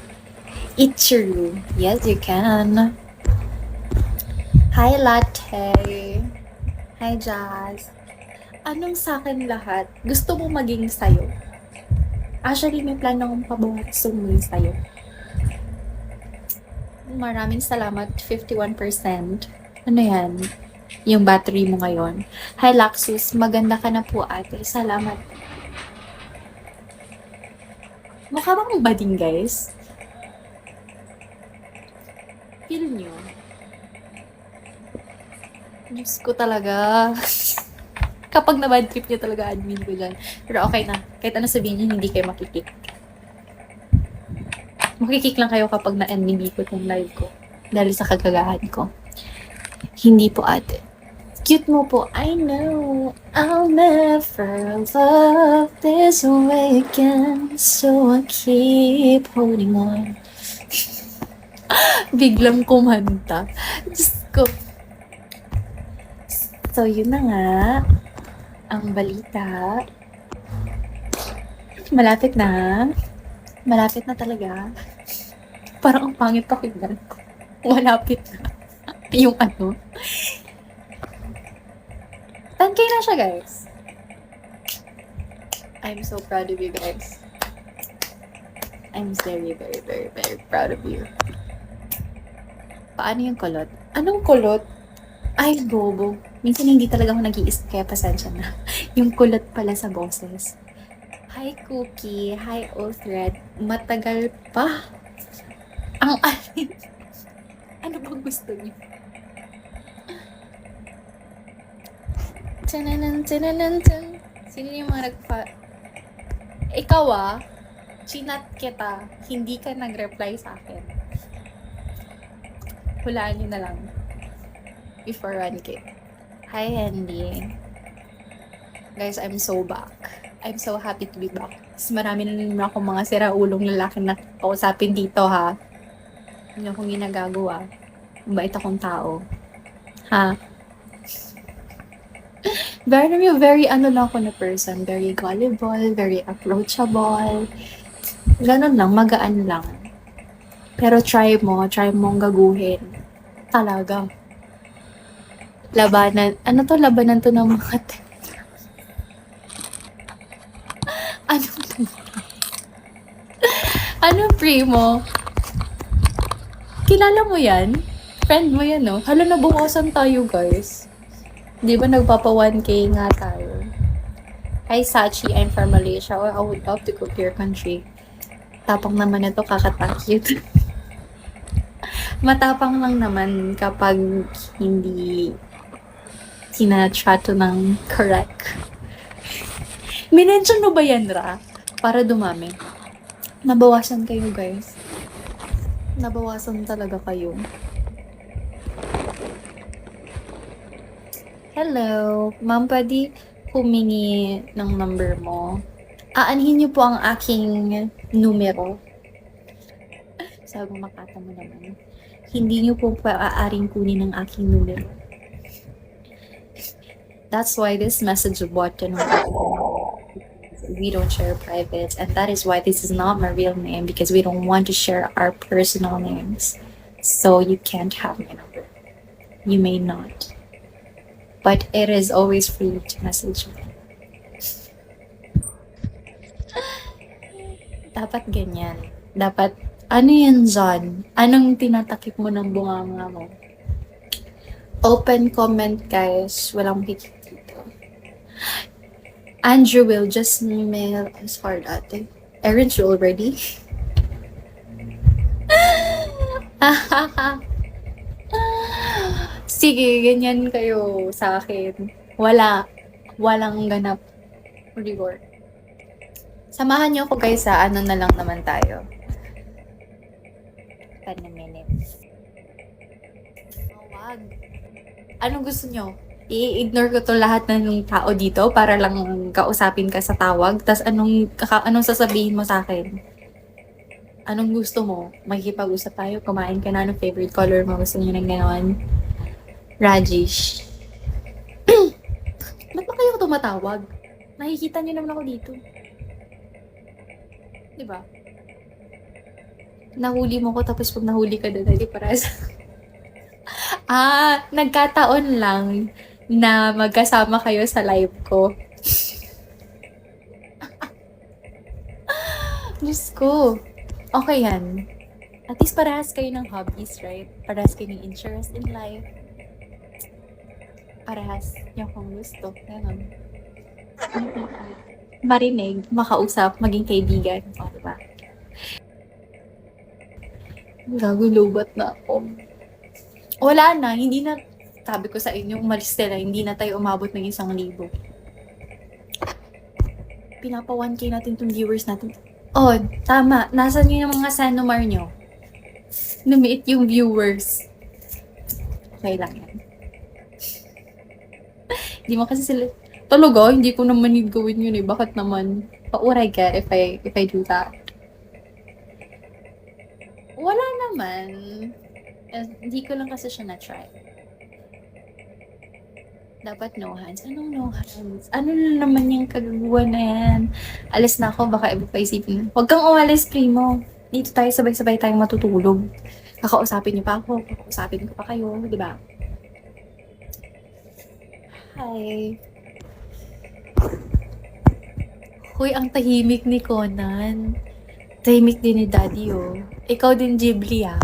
It's true. Yes, you can. Hi Latte. Hi Jazz. Anong sa akin lahat? Gusto mo maging sayo? Actually, may plan akong pabuhat sumuling sayo. Maraming salamat. 51%. Ano yan? Yung battery mo ngayon. Hi Laxus. Maganda ka na po ate. Salamat. Mukha bang bading guys? Feel nyo? Diyos ko talaga. Kapag na-bad trip niya talaga admin ko dyan. Pero okay na. Kahit ano sabihin niya, hindi kayo makikik. Makikik lang kayo kapag na-enemy ko itong live ko. Dahil sa kagagahan ko. Hindi po ate. Cute mo po. I know I'll never love this way again. So I keep holding on. Biglang kumanta. Diyos ko. So, yun na nga. Ang balita. Malapit na. Malapit na talaga. Parang ang pangit pakinggan ko. Malapit na. Yung ano. 10K na siya, guys. I'm so proud of you guys. I'm very, very, very, very proud of you. Paano yung kulot? Anong kulot? Ay, bobo. Minsan hindi talaga ako nag-iisip kaya pasensya na. Yung kulot pala sa boses. Hi, Cookie. Hi, Othred. Matagal pa. Ang alin. Ano bang gusto niyo? Tananan, tananan, tan. Sino yung mga Ikaw chinat kita. Hindi ka nag-reply sa akin. Hulaan niyo na lang. Before 1K. Hi, Andy. Guys, I'm so back. I'm so happy to be back. Mas marami na naman ako mga siraulong lalaki na kausapin dito, ha? Hindi akong ginagagawa. Mabait akong tao. Ha? Very ano lang ako na person. Very gullible, very approachable. Ganon lang, magaan lang. Pero try mong gaguhin. Talaga. Labanan. Ano to? Labanan to ng mga ano to? Ano, primo? Kilala mo yan? Friend mo yan, no? Hala, nabukasan tayo, guys. Di ba nagpapa 1K nga tayo? Hi, Sachi. I'm from Malaysia. I would love to go to your country. Tapang naman ito, kakatakit. Matapang lang naman kapag hindi sinatrato ng correct. Minention mo ba yan, Ra? Para dumami. Nabawasan kayo, guys. Nabawasan talaga kayo. Hello. Ma'am, pwede humingi ng number mo. Aanhin niyo po ang aking numero. Sabi makata mo naman. Hindi niyo po paaaring kunin ang aking numero. That's why this message button, we don't share privates, and that is why this is not my real name, because we don't want to share our personal names. So you can't have my number. You may not. But it is always free to message me. Dapat ganyan. Dapat, ano yan, John? Anong tinatakip mo ng bunganga mo? Open comment, guys. Walang makikita dito. Andrew will just mail as hard ate. Aren't you already? Sige, ganyan kayo sa akin. Walang ganap. Reward. Samahan niyo ako, guys, sa ano na lang naman tayo. 10 minutes. Wag. Anong gusto nyo? I-ignore ko to lahat ng tao dito para lang kausapin ka sa tawag. Tas anong sasabihin mo sa akin? Anong gusto mo? Makikipag-usap tayo? Kumain ka na? Anong favorite color mo? Gusto niyo ng gano'n? Rajesh. Ba't ba kayo tumatawag? Nakikita niyo naman ako dito. Diba? Nahuli mo ko tapos pag nahuli ka doon, hindi pares. Nagkataon lang na magkasama kayo sa live ko. Diyos ko. Okay yan. At least parehas kayo ng hobbies, right? Parehas kayo ng interest in life. Parehas yung kung gusto. Ganon. Marinig, makausap, maging kaibigan. O, diba? Gagulubat na ako. Wala na, hindi na, sabi ko sa inyo, umalis na, hindi na tayo umabot ng 1,000. Pinapa 1K natin itong viewers natin. Oh, tama. Nasaan yung mga Sanomar nyo? Lumiit yung viewers. Okay lang yan. Di mo kasi sila, talaga, hindi ko naman need gawin yun eh. Bakit naman? What would I get if I do that? Wala naman. Hindi ko lang kasi siya na-try. Dapat no hands. Anong no hands? Ano na naman yung kagaguhan na yan? Alis na ako, baka iba pa isipin. Huwag kang umalis, primo. Dito tayo, sabay-sabay tayong matutulog. Kakausapin niyo pa ako, kakausapin ko pa kayo, di ba? Hi. Hoy, ang tahimik ni Conan. Tahimik din ni Daddy, oh. Ikaw din, Ghibli, ah.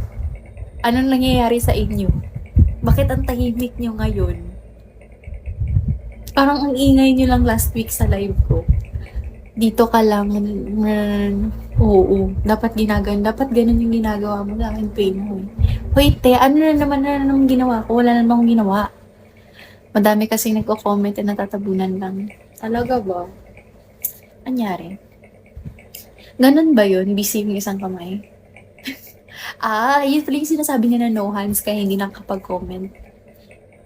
Anong nangyayari sa inyo? Bakit ang tahimik niyo ngayon? Parang ang ingay niyo lang last week sa live ko. Dito ka lang, oo, dapat ganun yung ginagawa mo sa akin, pain mo. Hoy, te, ano na naman ginawa ko? Wala na namang ginawa. Madami kasi nagko-comment na natatabunan lang. Talaga ba? Anyari? Ganun ba yun? Busy yung isang kamay? Yun pala yung sinasabi niya na no hands kaya hindi nakapag-comment.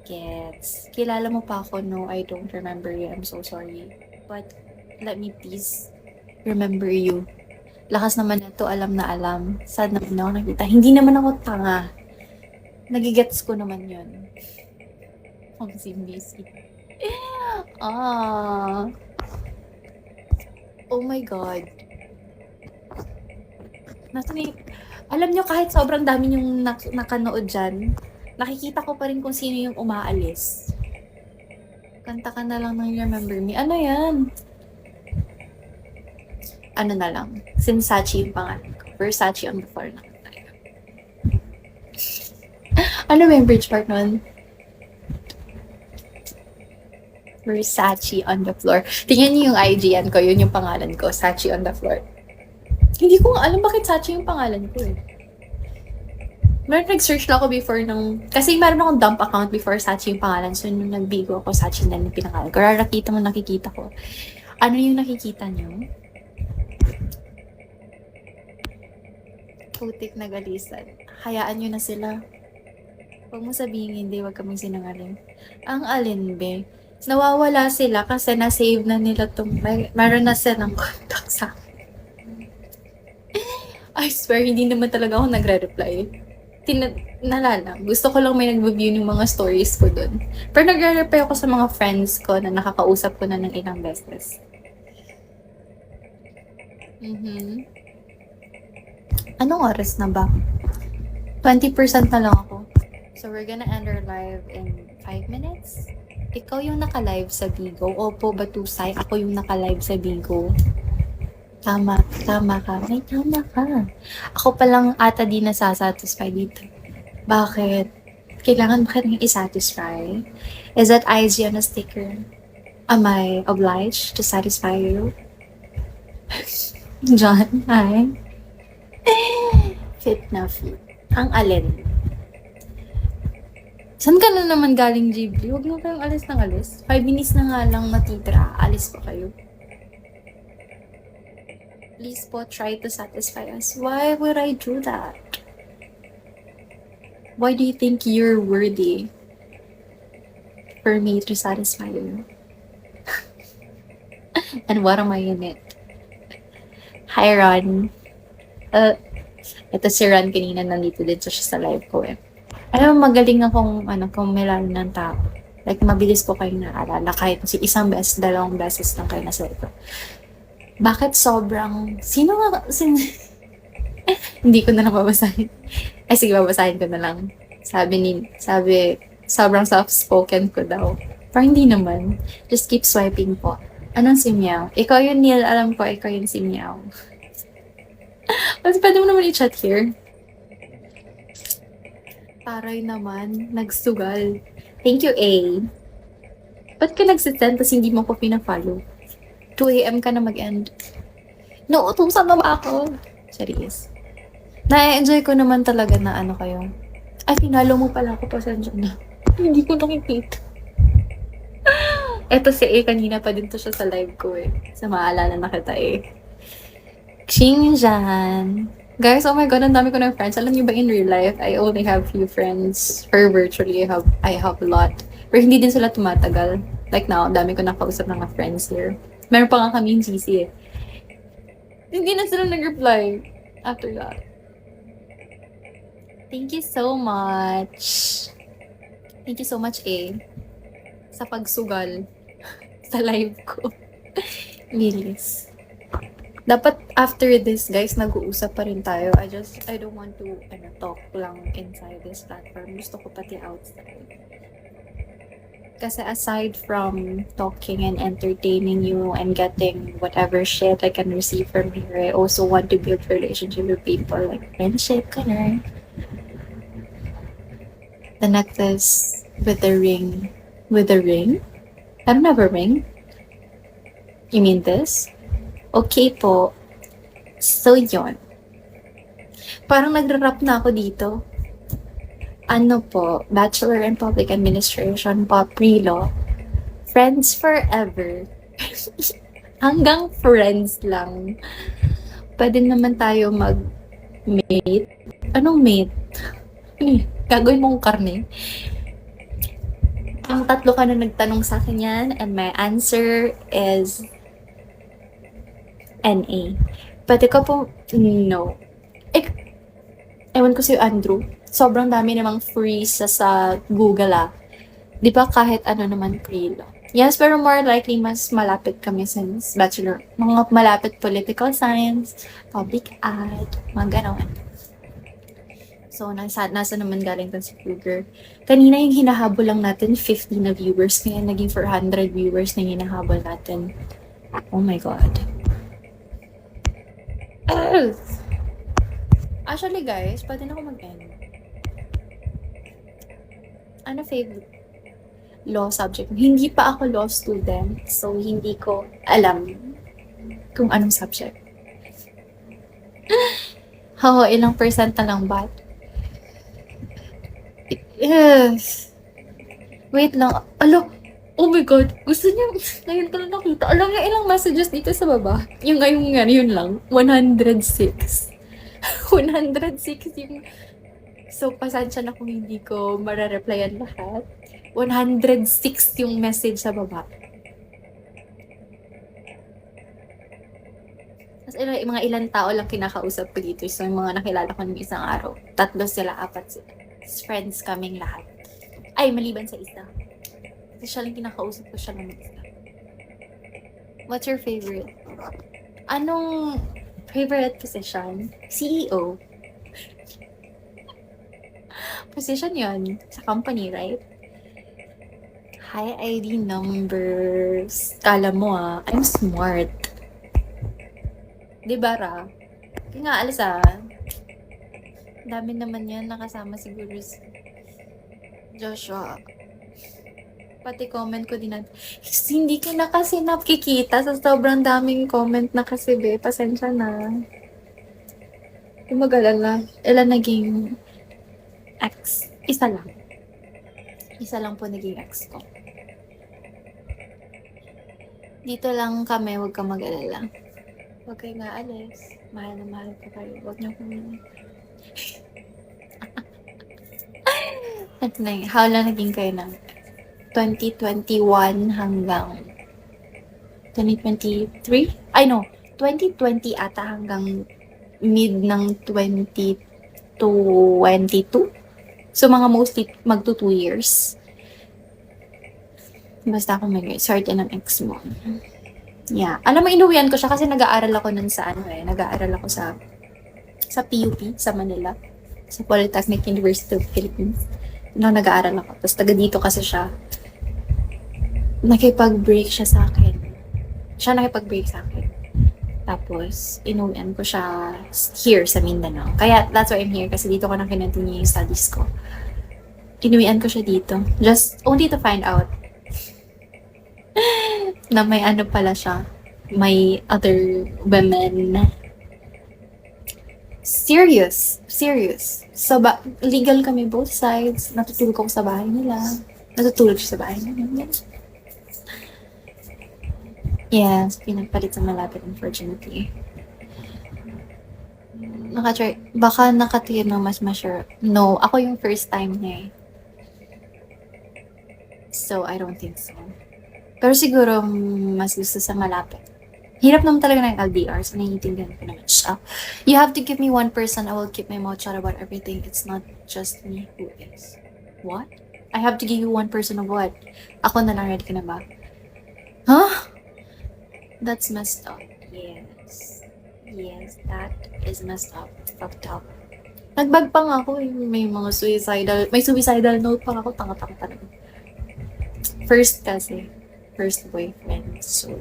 Gets. Kilala mo pa ako? No, I don't remember you. I'm so sorry. But, let me please remember you. Lakas naman na to, alam na alam. Sad naman ako nakita. Hindi naman ako tanga. Nagigets ko naman yun. Ang busy. Oh my God. Alam nyo, kahit sobrang dami yung nakanood dyan, nakikita ko pa rin kung sino yung umaalis. Kanta ka na lang ng Remember Me. Ano yan? Ano na lang. Sinsachi yung pangalan ko. Versace on the floor na tayo. Ano ba yung bridge part nun? Versace on the floor. Tingnan niyo yung IGN ko. Yun yung pangalan ko. Sachi on the floor. Hindi ko alam bakit Sachi yung pangalan ko eh. Meron nag-search lang ako before kasi meron akong dump account before Sachi yung pangalan. So, nung nagbigo ako, Sachi na yung pinangalan ko. Nakikita ko. Ano yung nakikita nyo? Putik na galisan. Hayaan nyo na sila. Huwag mo sabihin hindi, huwag ka mong sinangaling. Ang alin, be? Nawawala sila kasi na-save na nila meron na silang contact sa akin. I swear, hindi naman talaga ako nagre-reply. Nalala. Gusto ko lang may nag-view ng mga stories ko dun. Pero nagre-reply ako sa mga friends ko na nakakausap ko na ng ilang beses. Anong oras na ba? 20% na lang ako. So, we're gonna end our live in 5 minutes. Ikaw yung naka-live sa Bigo. Opo, Batusay. Ako yung naka-live sa Bigo. Tama ka. May tama ka. Ako palang ata di nasasatisfy dito. Bakit? Kailangan ba kayong i-satisfy? Is that IG on a sticker? Am I obliged to satisfy you? John, hi. Fit na fit. Ang alin? Saan ka na naman galing, Ghibli? Huwag na kayong alis ng alis. 5 minutes na nga lang matitira. Alis pa kayo. Please po, try to satisfy us. Why would I do that? Why do you think you're worthy for me to satisfy you? And what am I in it? Hi, Ron. Ito si Ron kanina nandito din siya sa live ko eh. Alam mo, magaling akong kumilala ng tao. Like, mabilis ko kayo naalala. Kahit isang beses, 2 beses lang kayo nasa ito. Bakit sobrang... Hindi ko na lang babasahin. Ay, sige, babasahin ko na lang. Sabi, sobrang soft-spoken ko daw. Pero hindi naman. Just keep swiping po. Anong si Meow? Ikaw yun, Neil. Alam ko, ikaw yun si Meow. Pwede mo naman i-chat here. Taray naman. Nagsugal. Thank you, A. Ba't ka nagsisend tas hindi mo ko pina-follow? 2 a.m. ka na mag-end. No, utusan na ba ako? Serious. Na-enjoy ko naman talaga na kayo. Ay, pinalo mo pala ako. Pasensya na. Hindi ko nakikita. Eto si A, kanina pa din to siya sa live ko eh. Sa maalala na kita eh. Xingjan. Guys, oh my God, ang dami ko ng friends. Alam niyo ba in real life, I only have few friends. Or virtually, I have a lot. Pero hindi din sila tumatagal. Like now, dami ko nakausap ng mga friends here. Meron pa nga kaming GC eh. Hindi na sila nag-reply after that. Thank you so much. Thank you so much sa pagsugal sa live ko. Lilis. Dapat after this, guys, nag-uusap pa rin tayo. I don't want to talk lang inside this platform. Gusto ko pati outside. Kasi aside from talking and entertaining you and getting whatever shit I can receive from here, I also want to build relationship with people, like friendship, ganun. The necklace with the ring. With the ring? I don't have a ring. You mean this? Okay po. So, yon. Parang nagra-rap na ako dito. Ano po, Bachelor in Public Administration po, pre-law. Friends forever. Hanggang friends lang. Pwede naman tayo mag-mate. Anong mate? Gagawin mong karne? Ang tatlo ka na nagtanong sa akin yan, and my answer is NA. Pwede ka po, no. Ewan ko si Andrew. Sobrang dami namang free sa Google Di ba kahit ano naman pre-law? Yes, pero more likely mas malapit kami since bachelor. Mga malapit political science, public ad, mga gano'n. So, nasa naman galing to si Kruger. Kanina yung hinahabol lang natin, 50 na viewers. Ngayon naging 400 viewers na hinahabol natin. Oh my God. Actually guys, pwede na ako mag-end. Ano favorite law subject? Hindi pa ako law student, so hindi ko alam kung anong subject. Ilang percent na lang ba? Yes. Wait lang. Oh my God. Gusto niya, ngayon ko lang nakita. Alam niya ilang messages dito sa baba. Yung yun lang. 106. 106 yung... So, pasensya na kung hindi ko marareplyan lahat. 106 yung message sa baba. Tapos mga ilang tao lang kinakausap ko dito. So, yung mga nakilala ko ng isang araw. 3 sila, 4 sila. Friends kaming lahat. Ay, maliban sa isa. Kasi siya lang kinakausap ko siya ng isa. What's your favorite? Anong favorite position? CEO. Position yun sa company, right? High ID numbers. Kala mo I'm smart. Diba Ra? Kaya nga, alas dami naman yan nakasama siguro si Joshua. Pati comment ko din natin. Hindi ka na kasi nakikita sa sobrang daming comment na kasi be. Pasensya na. Yung mag-alala. Ilan naging ex? Isa lang. Isa lang po naging ex ko. Dito lang kami, huwag ka mag-alala. Huwag kayo nga alis. Mahal na mahal ko kayo. Huwag niyo kami. At how lang naging kayo ng 2021 hanggang 2023? Ay no, 2020 ata hanggang mid ng 2022. So mga mostly magto 2 years. Basta ako mag-start ng ex mo. Yeah. Alam mo, inuwian ko siya kasi nag-aaral ako nun sa nag-aaral ako sa PUP, sa Manila. Sa Polytechnic University of the Philippines. Nag-aaral ako. Tapos taga dito kasi siya. Nakipag-break siya sa akin. Siya nakipag-break sa akin. Tapos, inuwian ko siya here sa Mindanao. Kaya, that's why I'm here. Kasi dito ko na kinontinue yung studies ko. Inuwian ko siya dito. Just only to find out na may pala siya. May other women. Serious. So, legal kami both sides. Natutulog ako sa bahay nila. Natutulog siya sa bahay nila. Yes, pinagpalit sa malapit, unfortunately. Baka nakatingin ng mas ma-sure. No, ako yung first time niya So, I don't think so. Pero siguro, mas gusto sa malapit. Hirap naman talaga ng LDR, so naiintindihan ko naman siya. You have to give me one person, I will keep my mouth shut about everything. It's not just me who is. What? I have to give you one person of what? Ako na lang, ready ka na ba? Huh? That's messed up. Yes. Yes, that is messed up. Fucked up. Nagbag pa nga ako, may mga may suicidal note pa ako, tanga-tanga talaga. First kasi, first boyfriend, so.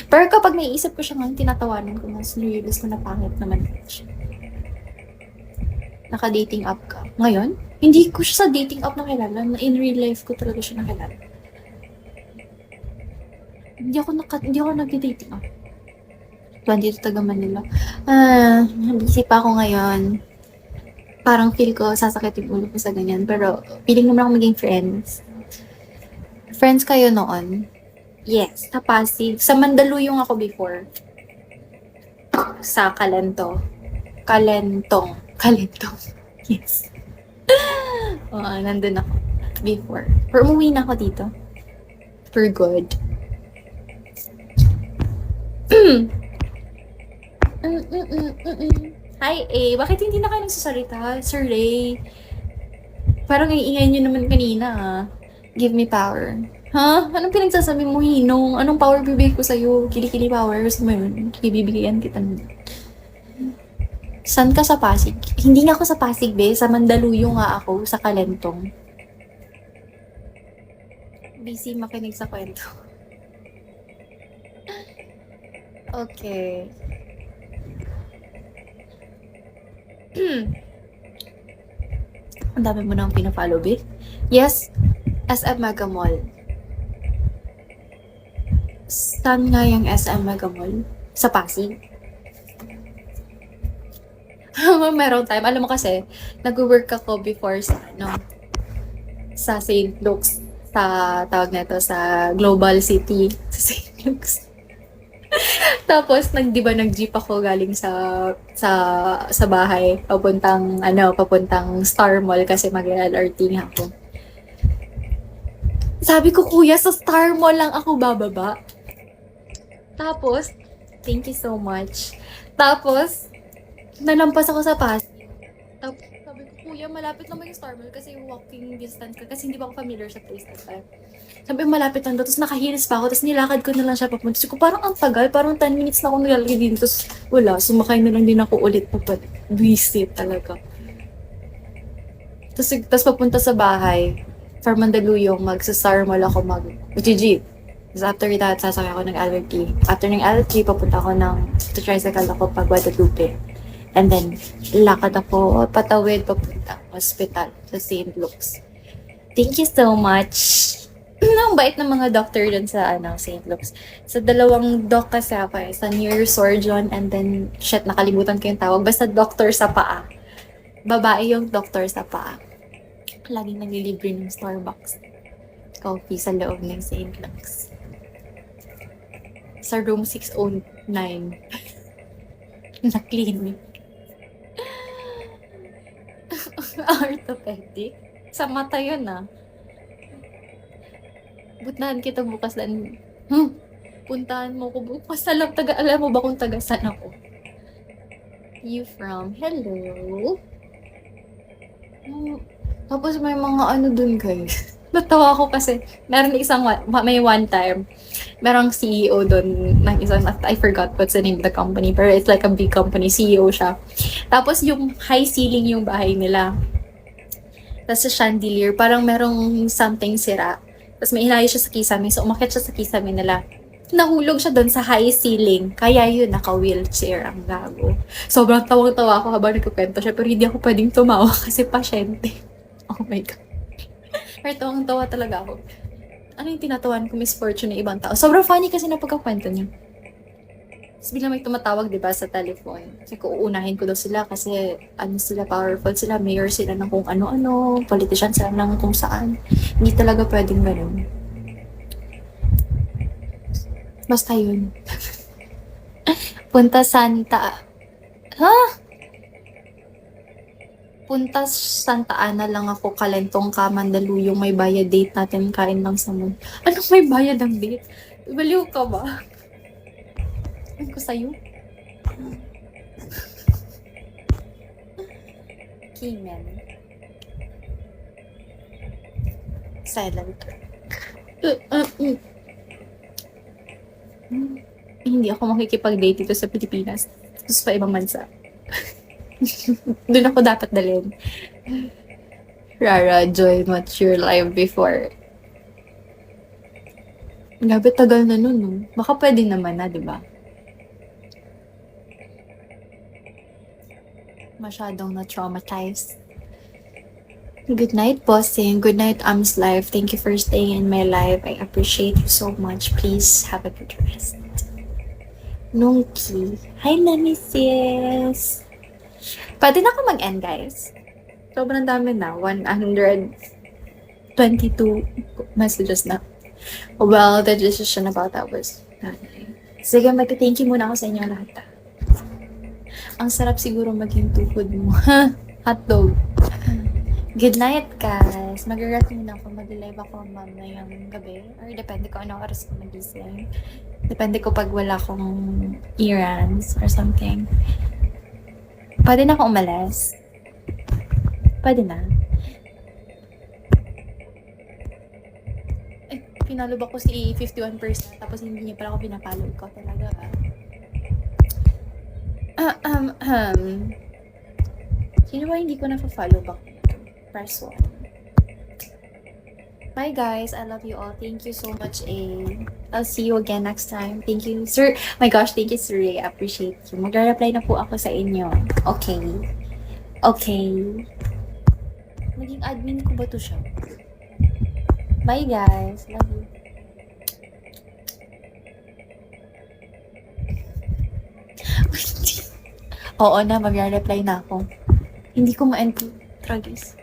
Pero kapag naiisip ko siya ngayon, tinatawanan ko na, sinurilis ko na pangit naman siya. Naka-dating app ka. Ngayon, hindi ko siya sa dating app nakilala, in real life ko talaga siya nakilala. Hindi ako nag-dating app. 22 taga Manila. Busy pa ako ngayon. Parang feel ko, sasakit yung ulo ko sa ganyan. Pero, feeling naman ako maging friends. Friends kayo noon? Yes, sa Pasig. Sa Mandaluyong ako before. Sa Kalentong. Yes. Nandun ako. Before. Pero umuwi na ako dito. For good. Hi, A. Bakit hindi na kayo nagsasalita? Sir Ray. Parang iingay nyo naman kanina, ah. Give me power. Ha? Anong pinagsasabi mo, Hinong? Anong power bibigay ko sa'yo? Kili-kili power. Gusto mo yun? Bibigyan kita nun. San ka sa Pasig? Hindi nga ako sa Pasig, be. Sa Mandaluyong nga ako. Sa Kalentong. Busy makinig sa kwento. Okay. Ang dami mo nang pinafollow, be. Yes, SM Mega Mall. Saan nga yung SM Mega Mall? Sa Pasig? Meron time. Alam mo kasi, nag-work ako before sa, sa St. Luke's. Sa, tawag na ito, sa Global City. Sa St. Luke's. Tapos, nag-jeep ako galing sa bahay. Papuntang Star Mall kasi mag-LRT nga ako. Sabi ko, kuya, sa Star Mall lang ako bababa. Tapos, thank you so much. Tapos, nalampas ako sa Pasig. Tapos, sabi ko, kuya, malapit naman yung Star Mall kasi walking distance ka. Kasi hindi ba ako familiar sa place na time. Sabi ko, malapit lang daw. Tapos nakahilis pa ako. Tapos nilakad ko na lang siya papunta. Sabi ko, parang ang tagal. Parang 10 minutes na ako nilalagay din. Tapos wala, sumakay na lang din ako ulit. Visit talaga. Tapos papunta sa bahay. For Mandaluyong, magsa-Star Mall ako mag-GG. Tapos after that, sasakay ako ng LRT. After ng LRT, papunta ako tricycle ako pag Guadalupe. And then, lakad ako patawid papunta hospital sa St. Luke's. Thank you so much. Ang bait ng mga doctor dun sa St. Luke's. Sa dalawang doc kasi ako eh. Sa neurosurgeon and then, nakalimutan ko yung tawag. Basta doctor sa paa. Babae yung doctor sa paa. Laging naglilibre ng Starbucks coffee sa loob ng St. Luke's. Sa room 609. Na-clinic. Orthopedic? Sa mata yun ah. Butnahan kita bukas dan. Puntahan mo ko bukas. Alam mo ba kung taga saan ako? You from? Hello? Tapos may mga dun guys. Natawa ko kasi may one time, merong CEO dun ng isang, I forgot what's the name of the company, pero it's like a big company, CEO siya. Tapos yung high ceiling yung bahay nila. Tapos sa chandelier, parang merong something sira. Tapos may ilayo siya sa kisame, so umakyat siya sa kisame nila. Nahulog siya doon sa high ceiling. Kaya yun, naka-wheelchair ang gago. Sobrang tawang-tawa ako habang nagkukwento siya, pero hindi ako pwedeng tumawa kasi pasyente. Oh my God. Pero tawang-tawa talaga ako. Ano yung tinatawan ko, misfortune ng ibang tao? Sobrang funny kasi na pagkakwento niya. Tapos bigla may tumatawag, di ba, sa telephone. Kasi uunahin ko daw sila kasi sila, powerful sila, mayor sila ng kung ano-ano, politician sila ng kung saan. Hindi talaga pwedeng ganun. Basta yun. Punta Santa. Ha? Punta Santa Ana lang ako, Kalentong ka, Mandaluyong, may bayad date natin, kain lang sa moon. Ano may bayad ang date? Baliw ka ba? Ano ko sa'yo? Kimen. Silent. Hindi ako makikipag-date dito sa Pilipinas. Gusto pa ibang bansa. Doon ako dapat dalhin. Rara, Joy, what's your life before? Grabe, tagal na nun, no? Baka pwede naman na, di ba? Masyadong na-traumatized. Good night, bossing. Good night, Am's life. Thank you for staying in my life. I appreciate you so much. Please have a good rest. Nungki. Hi, Nemesis. Pwede na ako mag-end, guys. Sobrang dami na. 122 messages na. Well, the decision about that was nanay. Sige, mag-thank you muna ako sa inyo lahat. Ang sarap siguro maging tuhod mo. Hotdog. Good night, guys. Mag-rat muna ako. Mag-live ako mamayang gabi. Or depende ko anong oras ko magising. Depende ko pag wala akong errands or something. Pwede na ako umalis. Pwede na. Eh, pinalo ba ko si 51% tapos hindi niya pala ako pinapalo ko talaga. Sino ba hindi ko na-follow back? Press 1. Bye guys, I love you all. Thank you so much, I'll see you again next time. Thank you, sir. My gosh, thank you, sir. I appreciate you. Mag-reply na po ako sa inyo. Okay. Okay. Maging admin ko ba to siya? Bye guys. Love you. Oo na, mag-reply na ako. Hindi ko ma-end. Tragis.